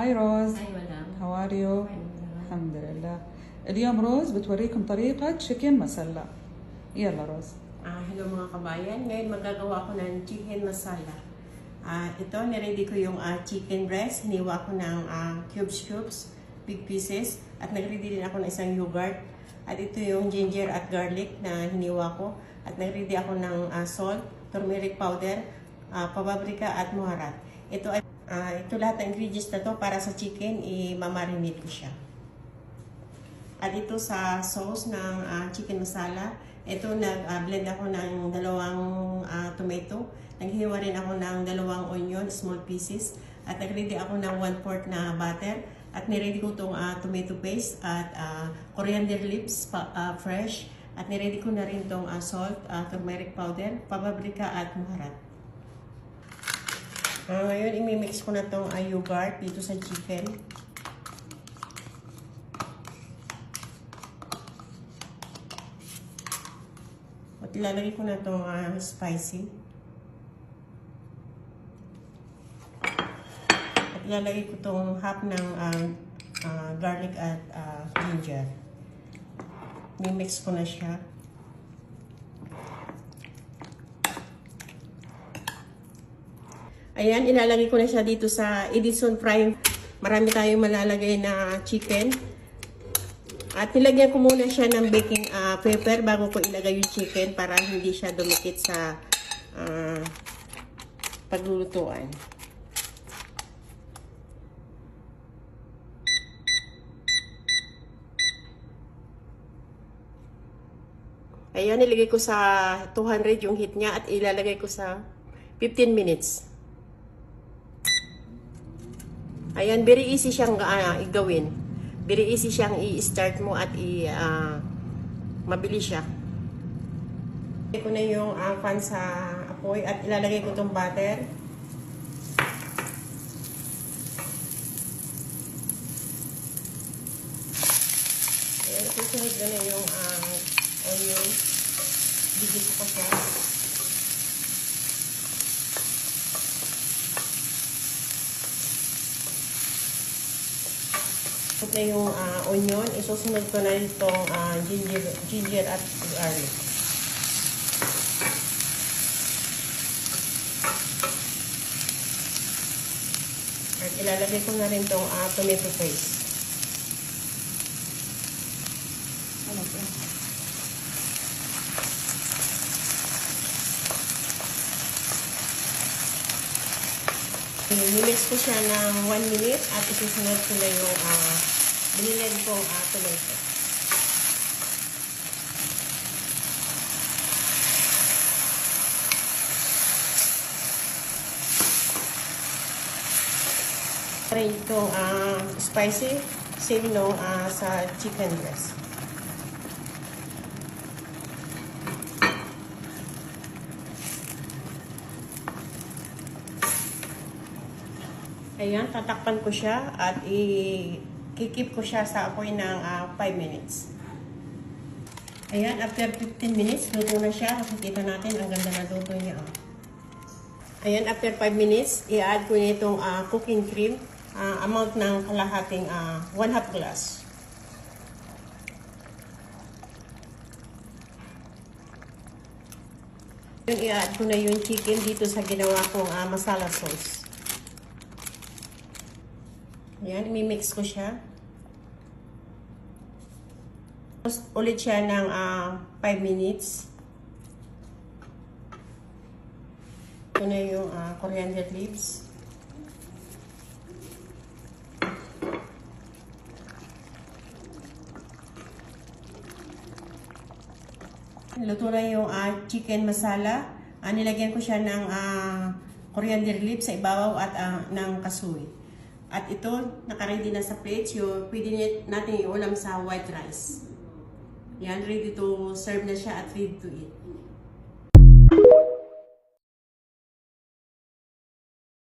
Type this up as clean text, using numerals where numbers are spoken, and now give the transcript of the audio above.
هاي روز. هاي مدام. How are you? الحمد لله. اليوم روز بتوريكم طريقة chicken masala. يلا روز. Hello mga kabayan. Ngayon magagawa ko ng chicken masala. Ito, niready ko yung chicken breast. Hiniwa ko ng cubes, big pieces. At nagready din ako ng isang yogurt. At ito yung ginger at garlic na hiniwa ko. At nagready ako ng salt, turmeric powder, paprika at muharat. Ito lahat ng ingredients na to para sa chicken, i-marinate ko siya. At ito sa sauce ng chicken masala, ito nag-blend ako ng dalawang tomato. Naghiwa rin ako ng dalawang onion, small pieces. At nag-ready ako ng 1/4 na butter. At niready ko itong tomato paste at coriander leaves, fresh. At niready ko na rin itong salt, turmeric powder, paprika at muharat. Ngayon, imimix ko na itong yogurt dito sa chicken. At ilalagay ko na itong spicy. At ilalagay ko itong half ng garlic at ginger. Mimix ko na siya. Ayan, ilalagay ko na siya dito sa Edison frying. Marami tayong malalagay na chicken. At nilagyan ko muna siya ng baking paper bago ko ilagay yung chicken para hindi siya dumikit sa paglulutuan. Ayan, nilagay ko sa 200 yung heat niya at ilalagay ko sa 15 minutes. Ayan, very easy siyang igawin. Very easy siyang i-start mo at mabilis siya. Ilagay ko na yung pan sa apoy at ilalagay ko itong butter. Ayan, susunod ko na yung onion. Bigit ko siya. Put na yung onion, isusunod ko na itong ginger at garlic. At ilalagay ko na rin itong tomato paste. Mimix ko siya ng 1 minute at isusunod ko na yung binilend kong tomato. Rin itong spicy, same no sa chicken breast. Ayan, tatakpan ko siya at i-keep ko siya sa apoy ng 5 minutes. Ayan, after 15 minutes, luto na siya. Makikita natin, ang ganda na luto niya. Ayan, after 5 minutes, i-add ko niya itong cooking cream. Amount ng kalahating 1/2 glass. Ayan, i-add ko na yung chicken dito sa ginawa kong masala sauce. Ayan, imimix ko siya. Tapos ulit siya ng 5 minutes. Ito na yung coriander leaves. Luto na yung chicken masala. Nilagyan ko siya ng coriander leaves sa ibabaw at ng kasoy. At ito, naka-ready na sa plates. Pwede natin iulam sa white rice. Yan, ready to serve na siya at ready to eat.